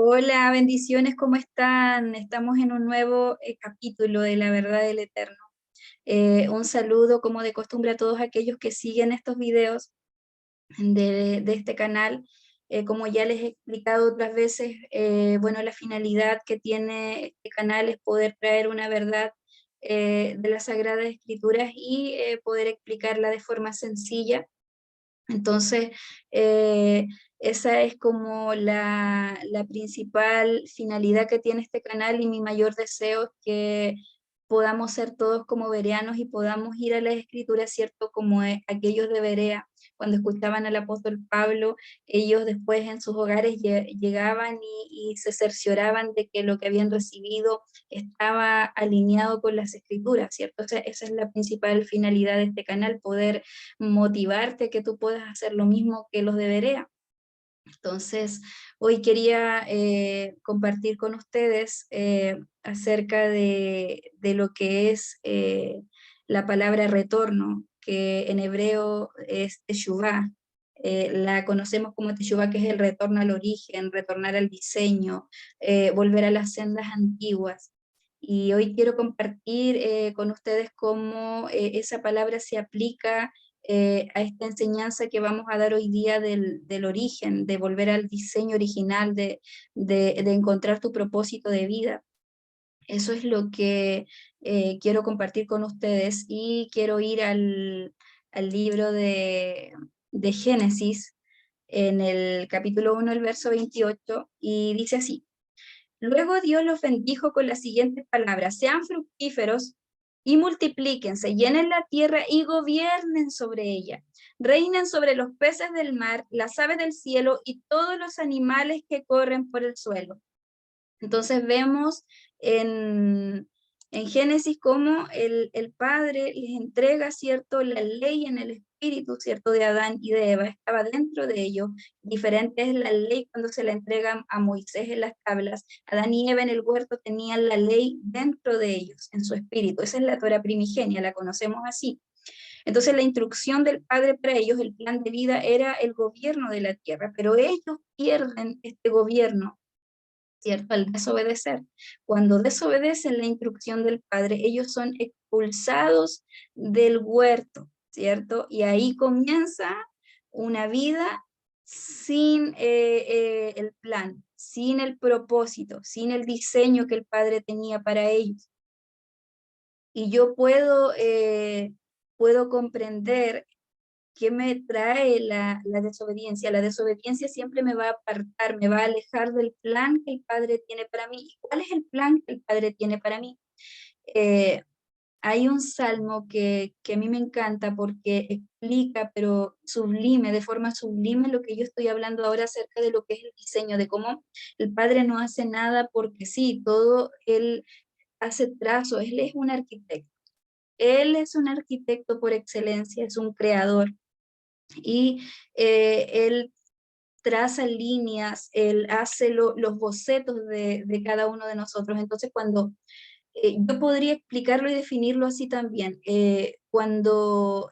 Hola, bendiciones, ¿cómo están? Estamos en un nuevo capítulo de La Verdad del Eterno. Un saludo, como de costumbre, a todos aquellos que siguen estos videos de este canal. Como ya les he explicado otras veces, bueno, la finalidad que tiene este canal es poder traer una verdad de las Sagradas Escrituras y poder explicarla de forma sencilla. Entonces, esa es como la principal finalidad que tiene este canal, y mi mayor deseo es que podamos ser todos como bereanos y podamos ir a la Escritura, ¿cierto? Como aquellos de Berea, cuando escuchaban al apóstol Pablo, ellos después en sus hogares llegaban y se cercioraban de que lo que habían recibido estaba alineado con las Escrituras, ¿cierto? O sea, esa es la principal finalidad de este canal, poder motivarte a que tú puedas hacer lo mismo que los de Berea. Entonces, hoy quería compartir con ustedes acerca de lo que es la palabra retorno, que en hebreo es teshuvah. La conocemos como teshuvah, que es el retorno al origen, retornar al diseño, volver a las sendas antiguas. Y hoy quiero compartir con ustedes cómo esa palabra se aplica a esta enseñanza que vamos a dar hoy día del origen, de volver al diseño original, de encontrar tu propósito de vida. Eso es lo que quiero compartir con ustedes, y quiero ir al libro de Génesis, en el capítulo 1, el verso 28, y dice así: Luego Dios los bendijo con las siguientes palabras: sean fructíferos y multiplíquense, llenen la tierra y gobiernen sobre ella. Reinen sobre los peces del mar, las aves del cielo y todos los animales que corren por el suelo. Entonces vemos en Génesis cómo el Padre les entrega, ¿cierto?, la ley en el espíritu, ¿cierto?, de Adán y de Eva, estaba dentro de ellos. Diferente es la ley cuando se la entregan a Moisés en las tablas. Adán y Eva en el huerto tenían la ley dentro de ellos, en su espíritu. Esa es la Torá primigenia, la conocemos así. Entonces la instrucción del Padre para ellos, el plan de vida, era el gobierno de la tierra, pero ellos pierden este gobierno, ¿cierto?, al desobedecer. Cuando desobedecen la instrucción del Padre, ellos son expulsados del huerto, ¿cierto? Y ahí comienza una vida sin el plan, sin el propósito, sin el diseño que el Padre tenía para ellos. Y yo puedo comprender ¿qué me trae la desobediencia? La desobediencia siempre me va a apartar, me va a alejar del plan que el Padre tiene para mí. ¿Y cuál es el plan que el Padre tiene para mí? Eh, Hay un salmo que a mí me encanta porque explica, pero sublime, de forma sublime, lo que yo estoy hablando ahora acerca de lo que es el diseño, de cómo el Padre no hace nada porque sí, todo Él hace trazos, Él es un arquitecto. Él es un arquitecto por excelencia, es un creador, y él traza líneas, él hace los bocetos de cada uno de nosotros. Entonces, cuando yo podría explicarlo y definirlo así también, cuando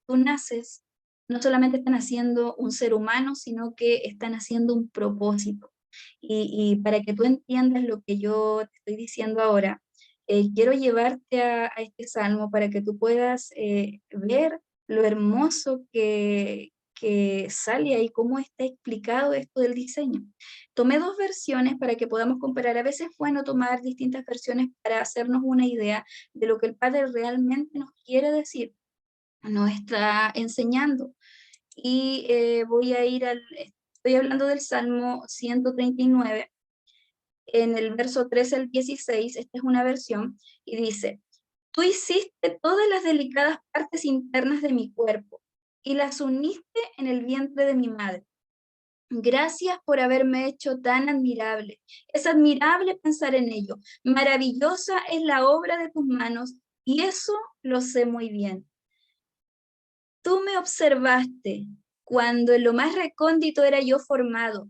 tú naces, no solamente están haciendo un ser humano, sino que están haciendo un propósito. Y para que tú entiendas lo que yo te estoy diciendo ahora, quiero llevarte a este salmo para que tú puedas ver lo hermoso que sale ahí, cómo está explicado esto del diseño. Tomé dos versiones para que podamos comparar. A veces es bueno tomar distintas versiones para hacernos una idea de lo que el Padre realmente nos quiere decir, nos está enseñando. Y estoy hablando del Salmo 139, en el verso 13 al 16. Esta es una versión, y dice: Tú hiciste todas las delicadas partes internas de mi cuerpo, y las uniste en el vientre de mi madre. Gracias por haberme hecho tan admirable. Es admirable pensar en ello. Maravillosa es la obra de tus manos, y eso lo sé muy bien. Tú me observaste cuando en lo más recóndito era yo formado.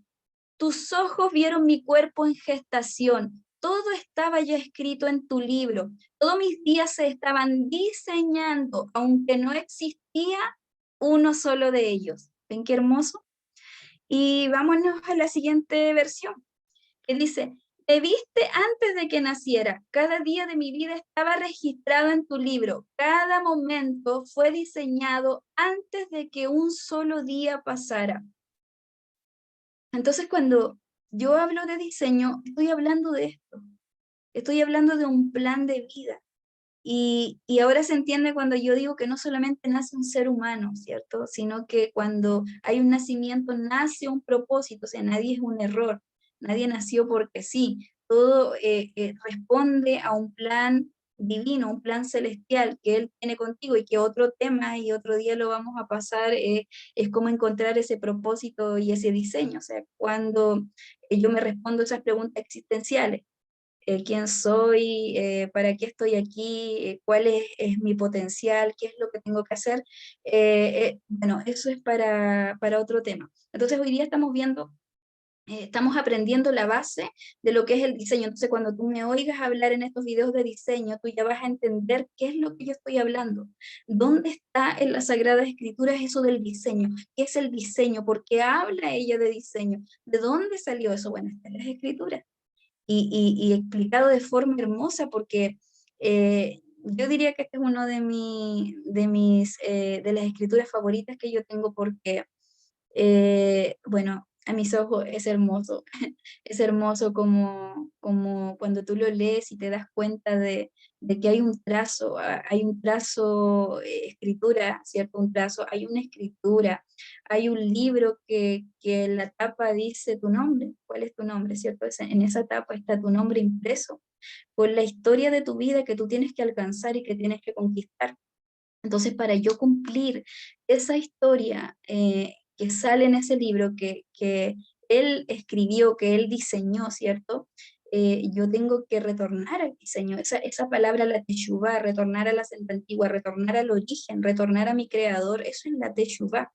Tus ojos vieron mi cuerpo en gestación. Todo estaba ya escrito en tu libro. Todos mis días se estaban diseñando, aunque no existía uno solo de ellos. ¿Ven qué hermoso? Y vámonos a la siguiente versión. que dice, me viste antes de que naciera, cada día de mi vida estaba registrado en tu libro, cada momento fue diseñado antes de que un solo día pasara. Entonces, cuando yo hablo de diseño, estoy hablando de esto, estoy hablando de un plan de vida. Y ahora se entiende cuando yo digo que no solamente nace un ser humano, ¿cierto? Sino que cuando hay un nacimiento, nace un propósito, o sea, nadie es un error, nadie nació porque sí, todo responde a un plan divino, un plan celestial que Él tiene contigo y que otro tema y otro día lo vamos a pasar, es cómo encontrar ese propósito y ese diseño, o sea, cuando yo me respondo esas preguntas existenciales, quién soy, para qué estoy aquí, cuál es mi potencial, qué es lo que tengo que hacer. Bueno, eso es para otro tema. Entonces hoy día estamos viendo, estamos aprendiendo la base de lo que es el diseño. Entonces cuando tú me oigas hablar en estos videos de diseño, tú ya vas a entender qué es lo que yo estoy hablando. ¿Dónde está en las Sagradas Escrituras eso del diseño? ¿Qué es el diseño? ¿Por qué habla ella de diseño? ¿De dónde salió eso? Bueno, está en las Escrituras y explicado de forma hermosa porque yo diría que este es uno de las escrituras favoritas que yo tengo porque, bueno, a mis ojos es hermoso, es hermoso como cuando tú lo lees y te das cuenta de que hay un trazo, escritura, ¿cierto? Un trazo, hay una escritura, hay un libro que en la tapa dice tu nombre, ¿cuál es tu nombre, ¿cierto? En esa tapa está tu nombre impreso, con la historia de tu vida que tú tienes que alcanzar y que tienes que conquistar. Entonces, para yo cumplir esa historia que sale en ese libro que él escribió, que él diseñó, ¿cierto? Yo tengo que retornar al diseño, esa palabra, la teshuvá, retornar a la senda antigua, retornar al origen, retornar a mi creador, eso es la teshuvá,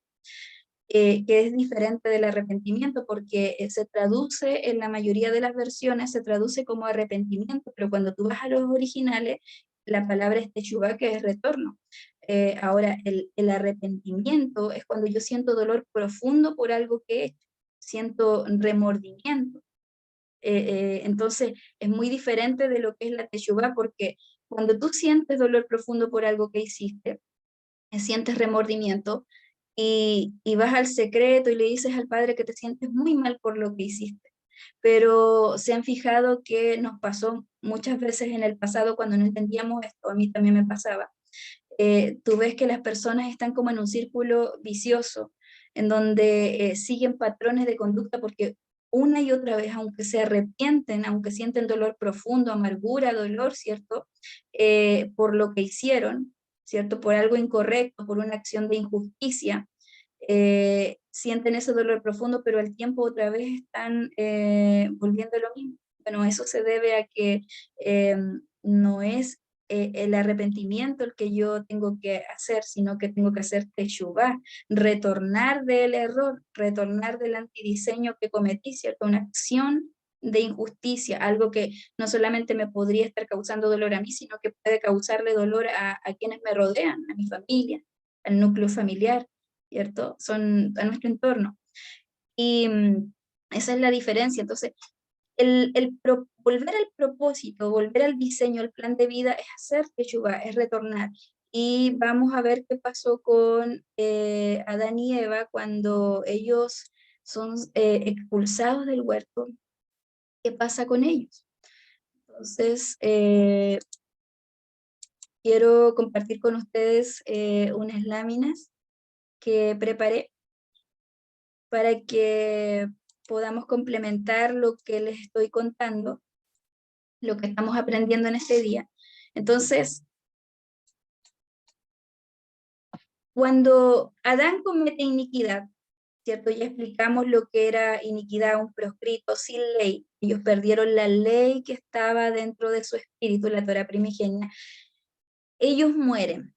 que es diferente del arrepentimiento, porque se traduce en la mayoría de las versiones, se traduce como arrepentimiento, pero cuando tú vas a los originales, la palabra es teshuvá, que es retorno. Ahora, el arrepentimiento es cuando yo siento dolor profundo por algo que he hecho, siento remordimiento. Entonces, es muy diferente de lo que es la teshuvá, porque cuando tú sientes dolor profundo por algo que hiciste, sientes remordimiento y vas al secreto y le dices al padre que te sientes muy mal por lo que hiciste. Pero se han fijado que nos pasó muchas veces en el pasado cuando no entendíamos esto, a mí también me pasaba. Tú ves que las personas están como en un círculo vicioso, en donde siguen patrones de conducta porque una y otra vez, aunque se arrepienten, aunque sienten dolor profundo, amargura, dolor, ¿cierto? Por lo que hicieron, ¿cierto? Por algo incorrecto, por una acción de injusticia, sienten ese dolor profundo, pero al tiempo otra vez están volviendo a lo mismo. Bueno, eso se debe a que no es el arrepentimiento el que yo tengo que hacer, sino que tengo que hacer teshuvá, retornar del error, retornar del antidiseño que cometí, ¿cierto? Una acción de injusticia, algo que no solamente me podría estar causando dolor a mí, sino que puede causarle dolor a quienes me rodean, a mi familia, al núcleo familiar, ¿cierto? Son a nuestro entorno. Y esa es la diferencia. Entonces, volver al propósito, volver al diseño, al plan de vida, es hacer teshuva, es retornar. Y vamos a ver qué pasó con Adán y Eva cuando ellos son expulsados del huerto. ¿Qué pasa con ellos? Entonces, quiero compartir con ustedes unas láminas que preparé para que podamos complementar lo que les estoy contando, lo que estamos aprendiendo en este día. Entonces, cuando Adán comete iniquidad, ¿cierto? Ya explicamos lo que era iniquidad, un proscrito sin ley. Ellos perdieron la ley que estaba dentro de su espíritu, la Torah primigenia. Ellos mueren.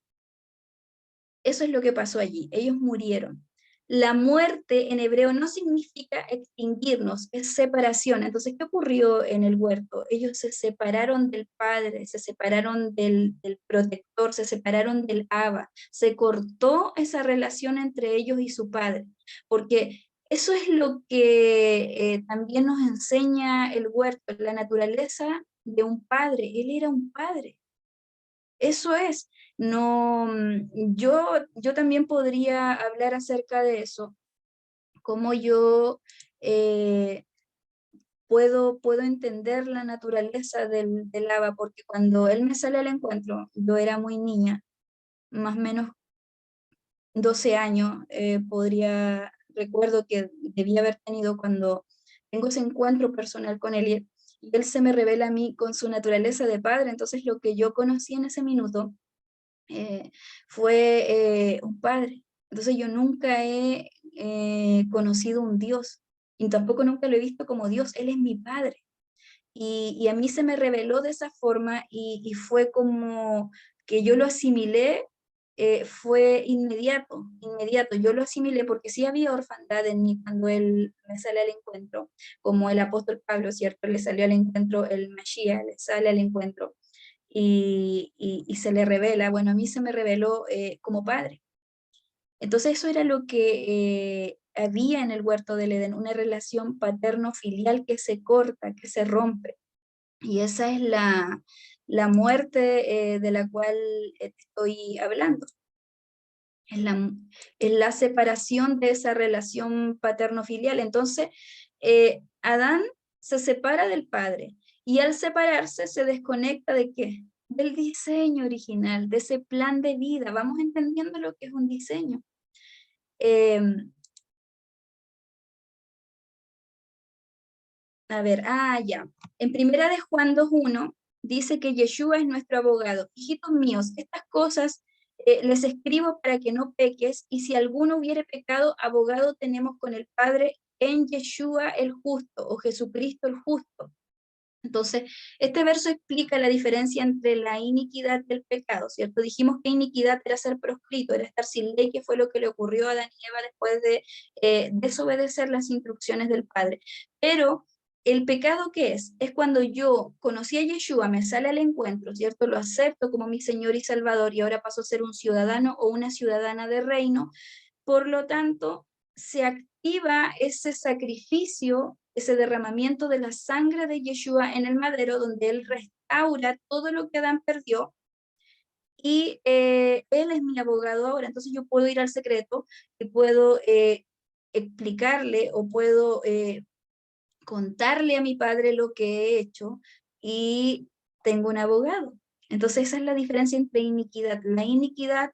Eso es lo que pasó allí. Ellos murieron. La muerte en hebreo no significa extinguirnos, es separación. Entonces, ¿qué ocurrió en el huerto? Ellos se separaron del padre, se separaron del protector, se separaron del Abba. Se cortó esa relación entre ellos y su padre, porque eso es lo que también nos enseña el huerto, la naturaleza de un padre. Él era un padre. Eso es. No, yo también podría hablar acerca de eso, cómo yo eh, puedo entender la naturaleza del Abba, porque cuando él me sale al encuentro, yo era muy niña, más o menos 12 años, recuerdo que debía haber tenido cuando tengo ese encuentro personal con él, y él se me revela a mí con su naturaleza de padre. Entonces lo que yo conocí en ese minuto eh, fue un padre. Entonces yo nunca he conocido un Dios, y tampoco nunca lo he visto como Dios. Él es mi padre. Y a mí se me reveló de esa forma, y fue como que yo lo asimilé. Fue inmediato, inmediato. Yo lo asimilé porque sí había orfandad en mí cuando él me sale al encuentro, como el apóstol Pablo, ¿cierto? Le salió al encuentro el Mashiach, le sale al encuentro y se le revela. Bueno, a mí se me reveló como padre. Entonces eso era lo que había en el huerto del Edén, una relación paterno-filial que se corta, que se rompe. Y esa es la muerte de la cual estoy hablando. Es la separación de esa relación paterno-filial. Entonces, Adán se separa del padre, y al separarse se desconecta ¿de qué? Del diseño original, de ese plan de vida. Vamos entendiendo lo que es un diseño. A ver, ya. En primera de Juan 2:1 dice que Yeshua es nuestro abogado. Hijitos míos, estas cosas les escribo para que no peques, y si alguno hubiere pecado, abogado tenemos con el Padre en Yeshua el justo, o Jesucristo el justo. Entonces, este verso explica la diferencia entre la iniquidad y el pecado, ¿cierto? Dijimos que iniquidad era ser proscrito, era estar sin ley, que fue lo que le ocurrió a Adán y Eva después de desobedecer las instrucciones del Padre. Pero el pecado, ¿qué es? Es cuando yo conocí a Yeshua, me sale al encuentro, ¿cierto? Lo acepto como mi Señor y Salvador, y ahora paso a ser un ciudadano o una ciudadana de reino. Por lo tanto, se activa ese sacrificio, ese derramamiento de la sangre de Yeshua en el madero, donde Él restaura todo lo que Adán perdió, y Él es mi abogado ahora. Entonces yo puedo ir al secreto y puedo explicarle, o puedo contarle a mi padre lo que he hecho, y tengo un abogado. Entonces esa es la diferencia entre iniquidad. La iniquidad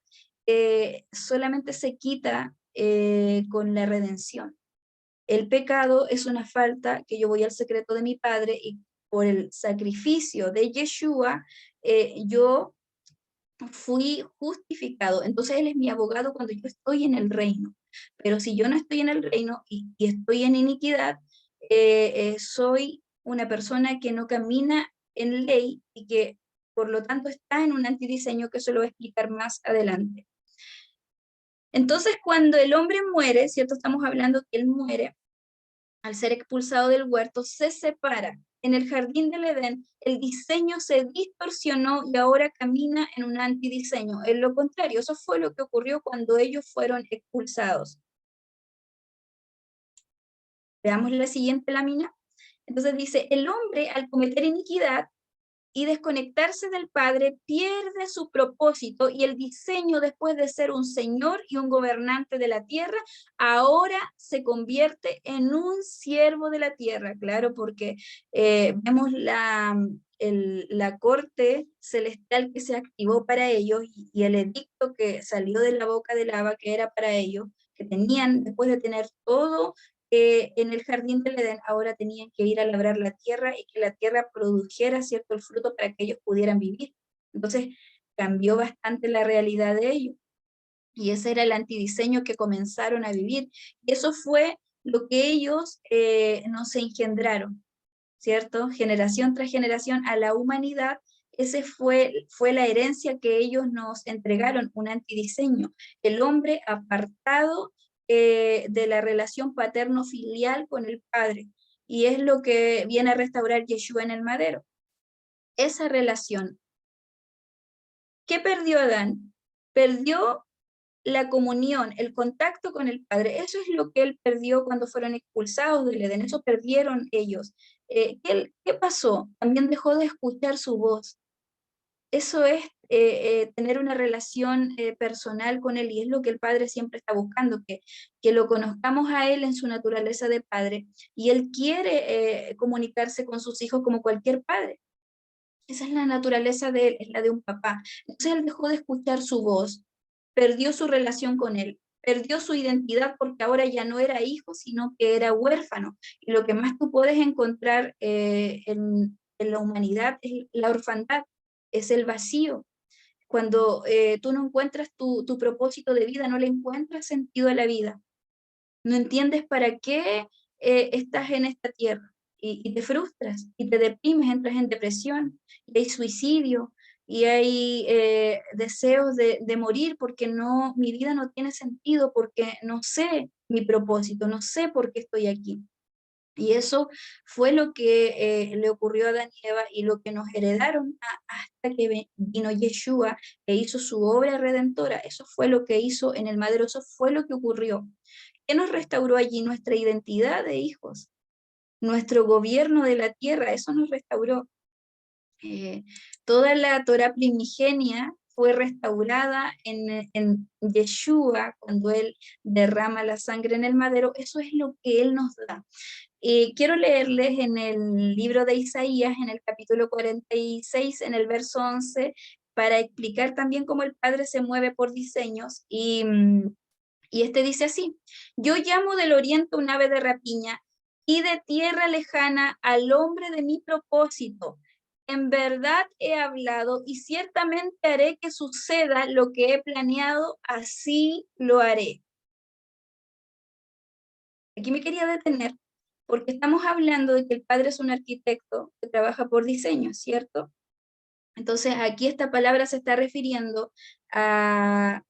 solamente se quita con la redención. El pecado es una falta que yo voy al secreto de mi padre, y por el sacrificio de Yeshua yo fui justificado. Entonces Él es mi abogado cuando yo estoy en el reino. Pero si yo no estoy en el reino y estoy en iniquidad, soy una persona que no camina en ley, y que por lo tanto está en un antidiseño, que eso lo voy a explicar más adelante. Entonces, cuando el hombre muere, ¿cierto? Estamos hablando que él muere al ser expulsado del huerto, se separa. En el jardín del Edén, el diseño se distorsionó y ahora camina en un antidiseño. En lo contrario, eso fue lo que ocurrió cuando ellos fueron expulsados. Veamos la siguiente lámina. Entonces dice, el hombre al cometer iniquidad y desconectarse del Padre pierde su propósito, y el diseño, después de ser un señor y un gobernante de la tierra, ahora se convierte en un siervo de la tierra. Claro, porque vemos la corte celestial que se activó para ellos, y el edicto que salió de la boca del Abba, que era para ellos, que tenían, después de tener todo en el jardín del Edén, ahora tenían que ir a labrar la tierra, y que la tierra produjera, ¿cierto?, el fruto para que ellos pudieran vivir. Entonces cambió bastante la realidad de ellos, y ese era el antidiseño que comenzaron a vivir, y eso fue lo que ellos nos engendraron, ¿cierto? Generación tras generación a la humanidad. Ese fue la herencia que ellos nos entregaron, un antidiseño, el hombre apartado de la relación paterno-filial con el Padre, y es lo que viene a restaurar Yeshua en el madero, esa relación. ¿Qué perdió Adán? Perdió la comunión, el contacto con el Padre. Eso es lo que él perdió cuando fueron expulsados del Edén, eso perdieron ellos. ¿Qué pasó? También dejó de escuchar su voz. Eso es tener una relación personal con Él, y es lo que el Padre siempre está buscando, que lo conozcamos a Él en su naturaleza de Padre, y Él quiere comunicarse con sus hijos como cualquier padre. Esa es la naturaleza de Él, es la de un papá. Entonces Él dejó de escuchar su voz, perdió su relación con Él, perdió su identidad porque ahora ya no era hijo, sino que era huérfano. Y lo que más tú puedes encontrar en la humanidad es la orfandad, es el vacío. Cuando tú no encuentras tu propósito de vida, no le encuentras sentido a la vida, no entiendes para qué estás en esta tierra, y te frustras y te deprimes, entras en depresión, y hay suicidio, y hay deseos de morir porque no, mi vida no tiene sentido, porque no sé mi propósito, no sé por qué estoy aquí. Y eso fue lo que le ocurrió a Adán y Eva, y lo que nos heredaron hasta que vino Yeshua e hizo su obra redentora. Eso fue lo que hizo en el madero, eso fue lo que ocurrió. ¿Qué nos restauró allí? Nuestra identidad de hijos, nuestro gobierno de la tierra, eso nos restauró. Eh, Toda la Torá primigenia fue restaurada en Yeshua, cuando Él derrama la sangre en el madero. Eso es lo que Él nos da. Quiero leerles en el libro de Isaías, en el capítulo 46, en el verso 11, para explicar también cómo el Padre se mueve por diseños, y este dice así: yo llamo del oriente un ave de rapiña, y de tierra lejana al hombre de mi propósito. En verdad he hablado, y ciertamente haré que suceda lo que he planeado, así lo haré. Aquí me quería detener, porque estamos hablando de que el Padre es un arquitecto que trabaja por diseño, ¿cierto? Entonces aquí esta palabra se está refiriendo a,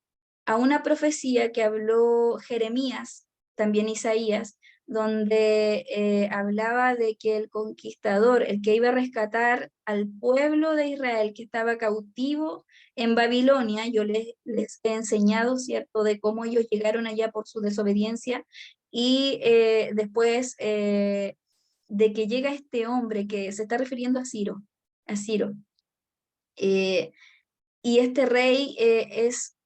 a una profecía que habló Jeremías, también Isaías, donde hablaba de que el conquistador, el que iba a rescatar al pueblo de Israel que estaba cautivo en Babilonia. Yo les he enseñado, ¿cierto?, de cómo ellos llegaron allá por su desobediencia, y después de que llega este hombre que se está refiriendo a Ciro, eh, y este rey es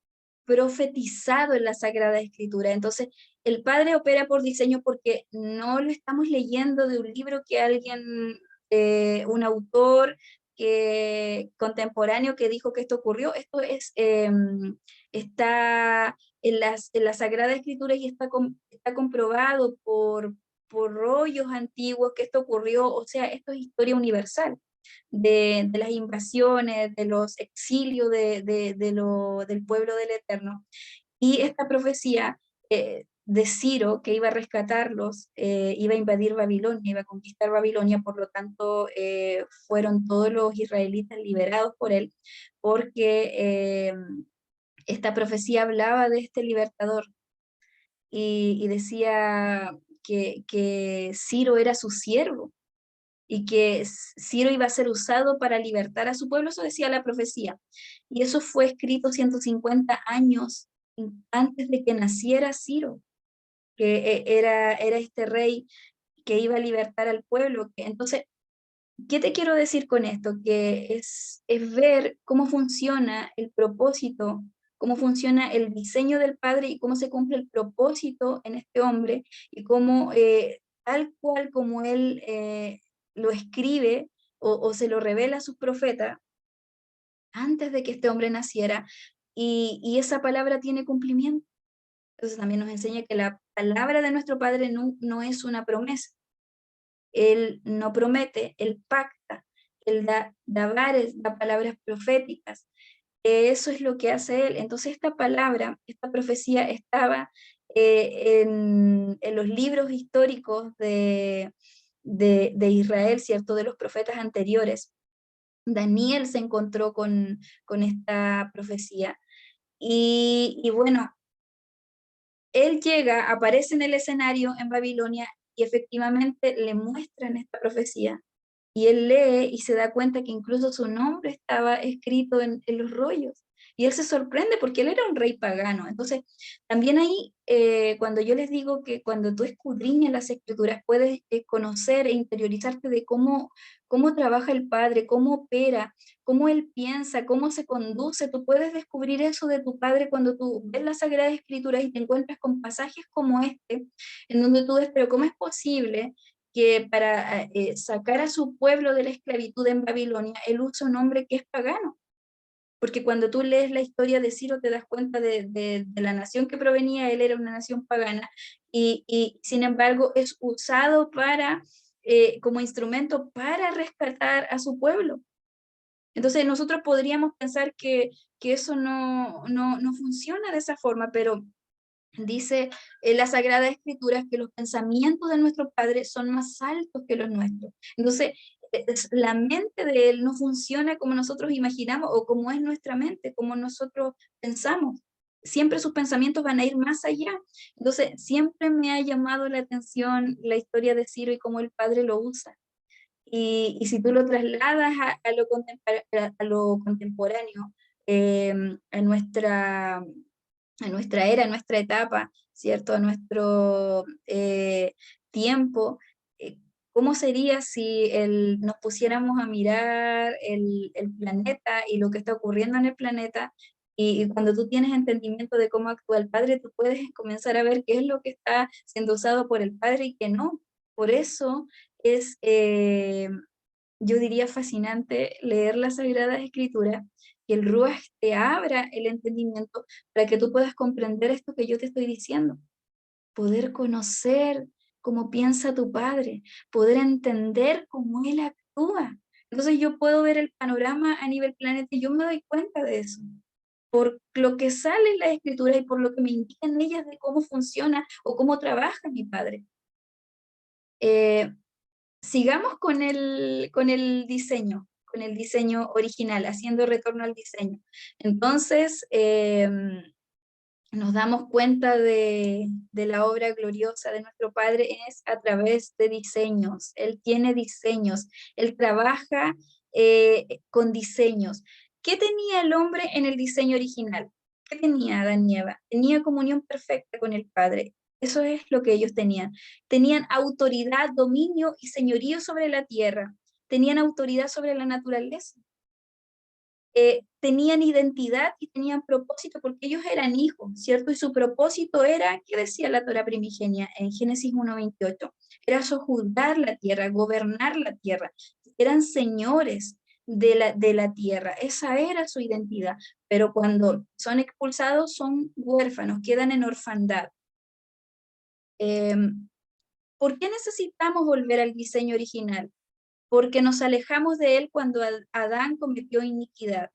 profetizado en la Sagrada Escritura. Entonces, el Padre opera por diseño, porque no lo estamos leyendo de un libro que alguien, un autor contemporáneo que dijo que esto ocurrió. Esto está en la Sagrada Escritura, y está comprobado por rollos antiguos que esto ocurrió. O sea, esto es historia universal de las invasiones, de los exilios del pueblo del Eterno. Y esta profecía de Ciro, que iba a rescatarlos, iba a invadir Babilonia, iba a conquistar Babilonia. Por lo tanto, fueron todos los israelitas liberados por él, porque esta profecía hablaba de este libertador, y decía que Ciro era su siervo, y que Ciro iba a ser usado para libertar a su pueblo. Eso decía la profecía. Y eso fue escrito 150 años antes de que naciera Ciro, que era este rey que iba a libertar al pueblo. Entonces, ¿qué te quiero decir con esto? Que es ver cómo funciona el propósito, cómo funciona el diseño del Padre, y cómo se cumple el propósito en este hombre, y cómo tal cual como Él lo escribe, o se lo revela a sus profetas antes de que este hombre naciera, y esa palabra tiene cumplimiento. Entonces también nos enseña que la palabra de nuestro Padre no es una promesa. Él no promete, Él pacta, Él da palabras proféticas. Eso es lo que hace Él. Entonces esta palabra, esta profecía estaba en los libros históricos de Israel, ¿cierto?, de los profetas anteriores. Daniel se encontró con esta profecía. Y bueno, él llega, aparece en el escenario en Babilonia, y efectivamente le muestran esta profecía. Y él lee y se da cuenta que incluso su nombre estaba escrito en los rollos. Y él se sorprende porque él era un rey pagano. Entonces, también ahí, cuando yo les digo que cuando tú escudriñas las escrituras, puedes conocer e interiorizarte de cómo trabaja el Padre, cómo opera, cómo él piensa, cómo se conduce. Tú puedes descubrir eso de tu Padre cuando tú ves las Sagradas Escrituras y te encuentras con pasajes como este, en donde tú ves, pero ¿cómo es posible que para sacar a su pueblo de la esclavitud en Babilonia, él usa un hombre que es pagano? Porque cuando tú lees la historia de Ciro te das cuenta de la nación que provenía, él era una nación pagana, y sin embargo es usado como instrumento para rescatar a su pueblo. Entonces nosotros podríamos pensar que eso no funciona de esa forma, pero dice la Sagrada Escritura que los pensamientos de nuestro Padre son más altos que los nuestros. Entonces, la mente de Él no funciona como nosotros imaginamos o como es nuestra mente, como nosotros pensamos. Siempre sus pensamientos van a ir más allá. Entonces, siempre me ha llamado la atención la historia de Ciro y cómo el Padre lo usa. Y si tú lo trasladas a lo contemporáneo, eh, a nuestra era, a nuestra etapa, ¿cierto? A nuestro tiempo. ¿Cómo sería si nos pusiéramos a mirar el planeta y lo que está ocurriendo en el planeta? Y cuando tú tienes entendimiento de cómo actúa el Padre, tú puedes comenzar a ver qué es lo que está siendo usado por el Padre y qué no. Por eso es, yo diría, fascinante leer las Sagradas Escrituras, que el Ruach te abra el entendimiento para que tú puedas comprender esto que yo te estoy diciendo, poder conocer cómo piensa tu Padre, poder entender cómo Él actúa. Entonces yo puedo ver el panorama a nivel planeta y yo me doy cuenta de eso, por lo que sale en la escritura y por lo que me indican ellas de cómo funciona o cómo trabaja mi Padre. Eh, Sigamos con el diseño original, haciendo retorno al diseño. Entonces, nos damos cuenta de la obra gloriosa de nuestro Padre es a través de diseños. Él tiene diseños, Él trabaja con diseños. ¿Qué tenía el hombre en el diseño original? ¿Qué tenía Adán y Eva? Tenía comunión perfecta con el Padre. Eso es lo que ellos tenían. Tenían autoridad, dominio y señorío sobre la tierra. Tenían autoridad sobre la naturaleza. Tenían identidad y tenían propósito porque ellos eran hijos, ¿cierto? Y su propósito era, ¿qué decía la Torá primigenia en Génesis 1:28? Era sojuzgar la tierra, gobernar la tierra. Eran señores de la tierra. Esa era su identidad. Pero cuando son expulsados son huérfanos, quedan en orfandad. ¿Por qué necesitamos volver al diseño original? Porque nos alejamos de él cuando Adán cometió iniquidad.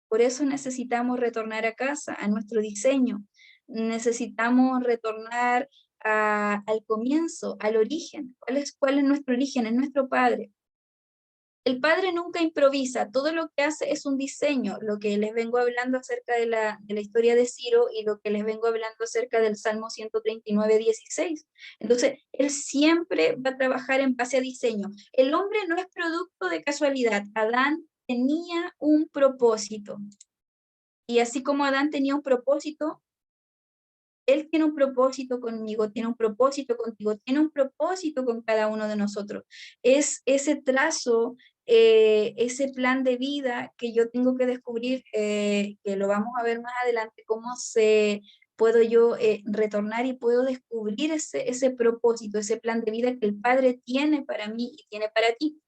Por eso necesitamos retornar a casa, a nuestro diseño. Necesitamos retornar al comienzo, al origen. ¿Cuál es nuestro origen? Es nuestro Padre. El Padre nunca improvisa, todo lo que hace es un diseño, lo que les vengo hablando acerca de la historia de Ciro y lo que les vengo hablando acerca del Salmo 139:16. Entonces, Él siempre va a trabajar en base a diseño. El hombre no es producto de casualidad. Adán tenía un propósito. Y así como Adán tenía un propósito, Él tiene un propósito conmigo, tiene un propósito contigo, tiene un propósito con cada uno de nosotros. Es ese trazo, ese plan de vida que yo tengo que descubrir, que lo vamos a ver más adelante, puedo yo retornar y puedo descubrir ese propósito, ese plan de vida que el Padre tiene para mí y tiene para ti.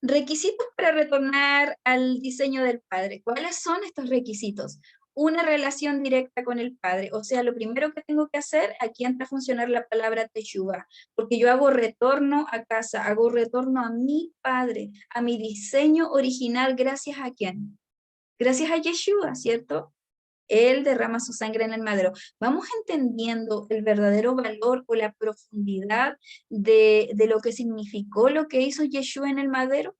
Requisitos para retornar al diseño del Padre. ¿Cuáles son estos requisitos? Una relación directa con el Padre. O sea, lo primero que tengo que hacer, aquí entra a funcionar la palabra teshuva, porque yo hago retorno a casa, hago retorno a mi Padre, a mi diseño original, ¿gracias a quién? Gracias a Yeshua, ¿cierto? Él derrama su sangre en el madero. Vamos entendiendo el verdadero valor o la profundidad de lo que significó lo que hizo Yeshua en el madero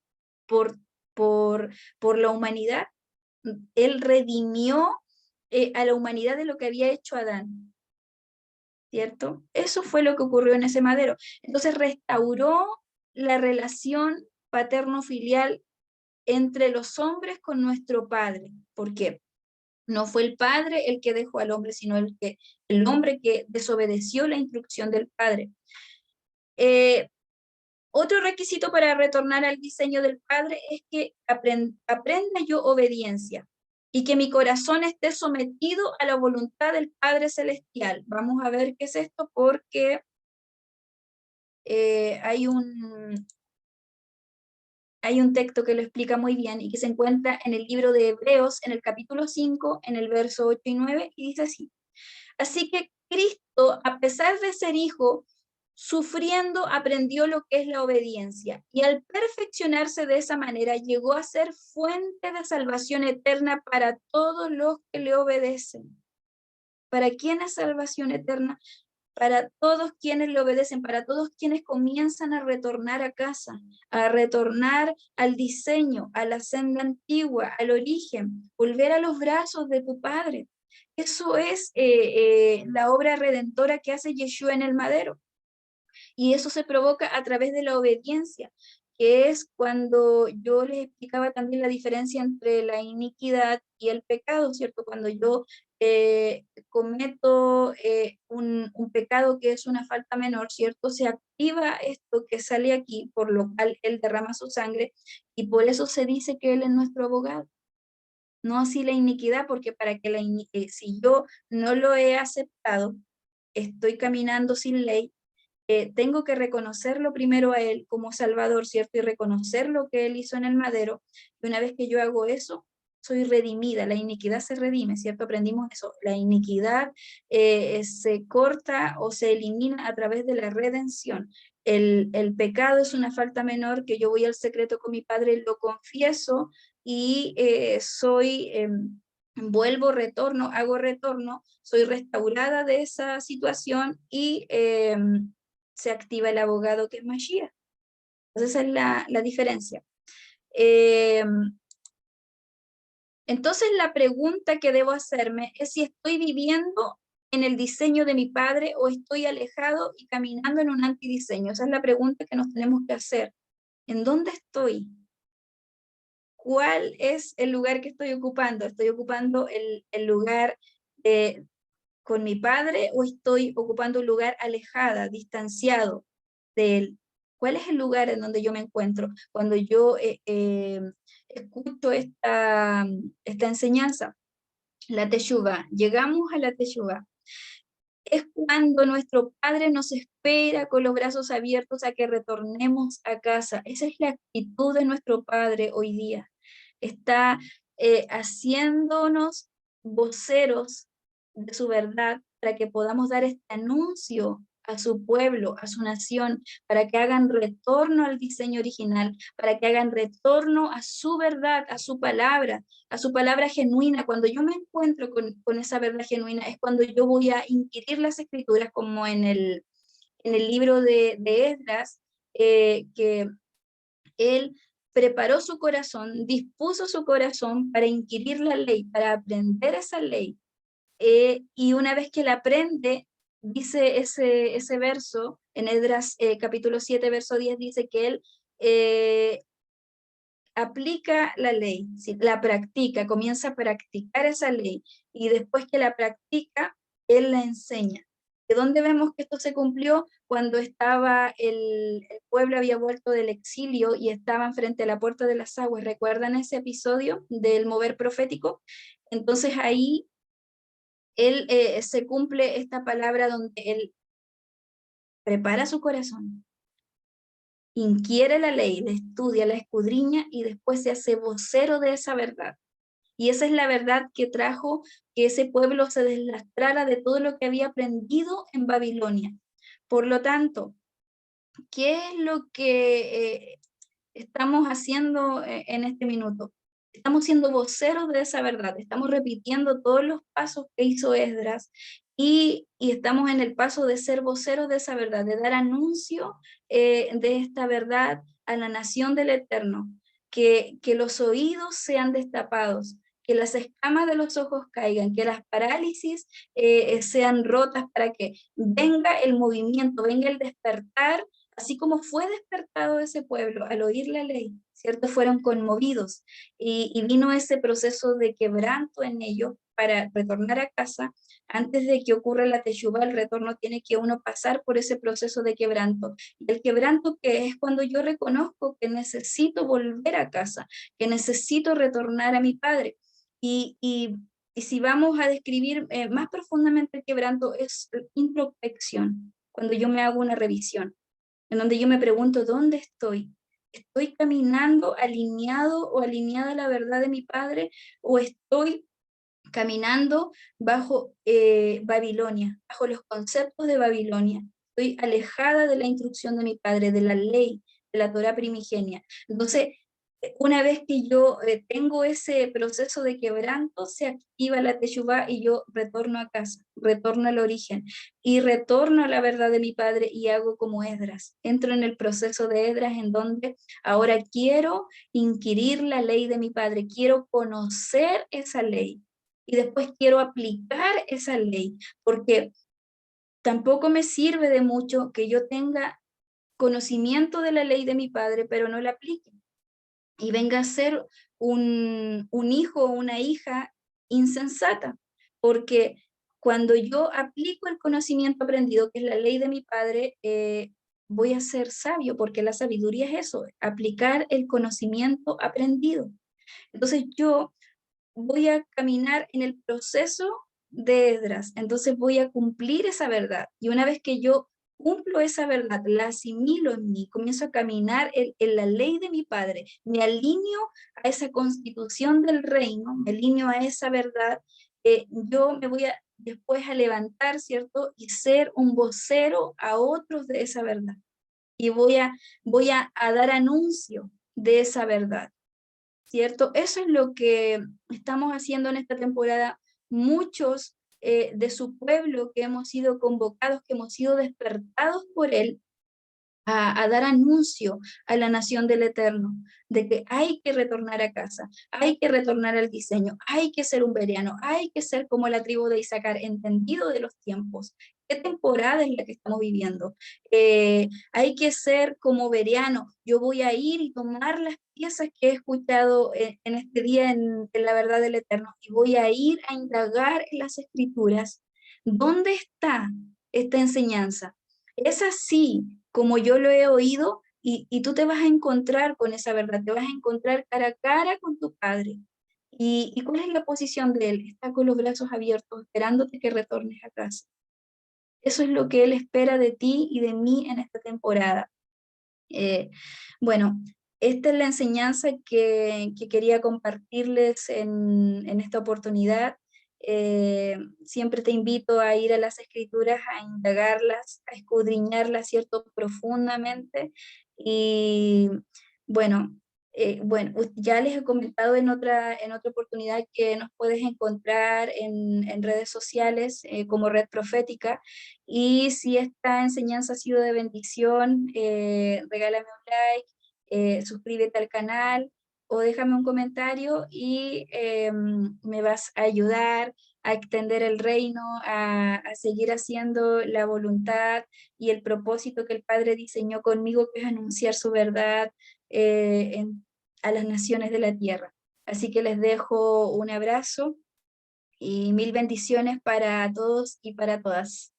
por, por, por la humanidad. Él redimió a la humanidad de lo que había hecho Adán, ¿cierto? Eso fue lo que ocurrió en ese madero. Entonces restauró la relación paterno-filial entre los hombres con nuestro Padre. ¿Por qué? No fue el Padre el que dejó al hombre, sino el hombre que desobedeció la instrucción del Padre. Otro requisito para retornar al diseño del Padre es que aprenda yo obediencia y que mi corazón esté sometido a la voluntad del Padre Celestial. Vamos a ver qué es esto porque hay un texto que lo explica muy bien y que se encuentra en el libro de Hebreos, en el capítulo 5, en el verso 8 y 9, y dice así: así que Cristo, a pesar de ser hijo, sufriendo aprendió lo que es la obediencia, y al perfeccionarse de esa manera llegó a ser fuente de salvación eterna para todos los que le obedecen. ¿Para quién es salvación eterna? Para todos quienes le obedecen, para todos quienes comienzan a retornar a casa, a retornar al diseño, a la senda antigua, al origen, volver a los brazos de tu Padre. Eso es la obra redentora que hace Yeshua en el madero. Y eso se provoca a través de la obediencia, que es cuando yo les explicaba también la diferencia entre la iniquidad y el pecado, ¿cierto? Cuando yo cometo un pecado que es una falta menor, ¿cierto? Se activa esto que sale aquí, por lo cual Él derrama su sangre, y por eso se dice que Él es nuestro abogado. No así la iniquidad, porque para que si yo no lo he aceptado, estoy caminando sin ley, tengo que reconocerlo primero a Él como Salvador, ¿cierto? Y reconocer lo que Él hizo en el madero. Y una vez que yo hago eso, soy redimida, la iniquidad se redime, ¿cierto? Aprendimos eso, la iniquidad se corta o se elimina a través de la redención. El pecado es una falta menor que yo voy al secreto con mi Padre, lo confieso y vuelvo, retorno, hago retorno, soy restaurada de esa situación y se activa el abogado que es Mashiach. Entonces esa es la diferencia. Entonces la pregunta que debo hacerme es si estoy viviendo en el diseño de mi Padre o estoy alejado y caminando en un antidiseño. Esa es la pregunta que nos tenemos que hacer. ¿En dónde estoy? ¿Cuál es el lugar que estoy ocupando? ¿Estoy ocupando el lugar con mi Padre o estoy ocupando un lugar alejada, distanciado de Él? ¿Cuál es el lugar en donde yo me encuentro cuando yo escucho esta enseñanza? La Teshuvá. Llegamos a la Teshuvá. Es cuando nuestro Padre nos espera con los brazos abiertos a que retornemos a casa. Esa es la actitud de nuestro Padre hoy día. Está haciéndonos voceros de su verdad para que podamos dar este anuncio a su pueblo, a su nación, para que hagan retorno al diseño original, para que hagan retorno a su verdad, a su palabra genuina. Cuando yo me encuentro con esa verdad genuina es cuando yo voy a inquirir las escrituras, como en el libro de Esdras, que él preparó su corazón, dispuso su corazón para inquirir la ley, para aprender esa ley. Y una vez que la aprende, dice ese verso, en Esdras capítulo 7, verso 10, dice que él aplica la ley, ¿sí? La practica, comienza a practicar esa ley, y después que la practica, él la enseña. ¿De dónde vemos que esto se cumplió? Cuando estaba el pueblo había vuelto del exilio y estaban frente a la puerta de las aguas. ¿Recuerdan ese episodio del mover profético? Entonces ahí él se cumple esta palabra donde él prepara su corazón, inquiere la ley, la estudia, la escudriña y después se hace vocero de esa verdad. Y esa es la verdad que trajo que ese pueblo se deslastrara de todo lo que había aprendido en Babilonia. Por lo tanto, ¿qué es lo que estamos haciendo en este minuto? Estamos siendo voceros de esa verdad, estamos repitiendo todos los pasos que hizo Esdras y estamos en el paso de ser voceros de esa verdad, de dar anuncio de esta verdad a la nación del Eterno, que los oídos sean destapados, que las escamas de los ojos caigan, que las parálisis sean rotas para que venga el movimiento, venga el despertar así como fue despertado ese pueblo al oír la ley, ¿cierto? Fueron conmovidos y vino ese proceso de quebranto en ellos para retornar a casa. Antes de que ocurra la teshuvá, el retorno tiene que uno pasar por ese proceso de quebranto. Y el quebranto que es cuando yo reconozco que necesito volver a casa, que necesito retornar a mi padre. Y, y, y si vamos a describir más profundamente el quebranto, es introspección, cuando yo me hago una revisión en donde yo me pregunto, ¿dónde estoy? ¿Estoy caminando alineado o alineada a la verdad de mi Padre? ¿O estoy caminando bajo Babilonia, bajo los conceptos de Babilonia? Estoy alejada de la instrucción de mi Padre, de la ley, de la Torá primigenia. Entonces, una vez que yo tengo ese proceso de quebranto, se activa la teshuvá y yo retorno a casa, retorno al origen y retorno a la verdad de mi padre y hago como Esdras. Entro en el proceso de Esdras en donde ahora quiero inquirir la ley de mi padre, quiero conocer esa ley y después quiero aplicar esa ley, porque tampoco me sirve de mucho que yo tenga conocimiento de la ley de mi padre, pero no la aplique y venga a ser un hijo o una hija insensata, porque cuando yo aplico el conocimiento aprendido, que es la ley de mi padre, voy a ser sabio, porque la sabiduría es eso, aplicar el conocimiento aprendido. Entonces yo voy a caminar en el proceso de Esdras, entonces voy a cumplir esa verdad. Y una vez que yo cumplo esa verdad, la asimilo en mí, comienzo a caminar en la ley de mi Padre, me alineo a esa constitución del reino, me alineo a esa verdad, yo me voy a después a levantar, ¿cierto? Y ser un vocero a otros de esa verdad. Y voy a dar anuncio de esa verdad. ¿Cierto? Eso es lo que estamos haciendo en esta temporada. Muchos de su pueblo que hemos sido convocados, que hemos sido despertados por él, a dar anuncio a la nación del Eterno, de que hay que retornar a casa, hay que retornar al diseño, hay que ser un bereano, hay que ser como la tribu de Isaacar, entendido de los tiempos. ¿Qué temporada es la que estamos viviendo? Hay que ser como bereano. Yo voy a ir y tomar las piezas que he escuchado en este día en la verdad del Eterno y voy a ir a indagar en las escrituras. ¿Dónde está esta enseñanza? Es así como yo lo he oído y tú te vas a encontrar con esa verdad, te vas a encontrar cara a cara con tu Padre. ¿Y cuál es la posición de Él? Está con los brazos abiertos, esperándote que retornes a casa. Eso es lo que Él espera de ti y de mí en esta temporada. Eh, bueno, esta es la enseñanza que quería compartirles en esta oportunidad. Siempre te invito a ir a las escrituras, a indagarlas, a escudriñarlas, ¿cierto? Profundamente. Y bueno, ya les he comentado en otra oportunidad que nos puedes encontrar en redes sociales como Red Profética. Y si esta enseñanza ha sido de bendición, regálame un like, suscríbete al canal o déjame un comentario y me vas a ayudar a extender el reino, a seguir haciendo la voluntad y el propósito que el Padre diseñó conmigo, que es anunciar su verdad a las naciones de la tierra. Así que les dejo un abrazo y mil bendiciones para todos y para todas.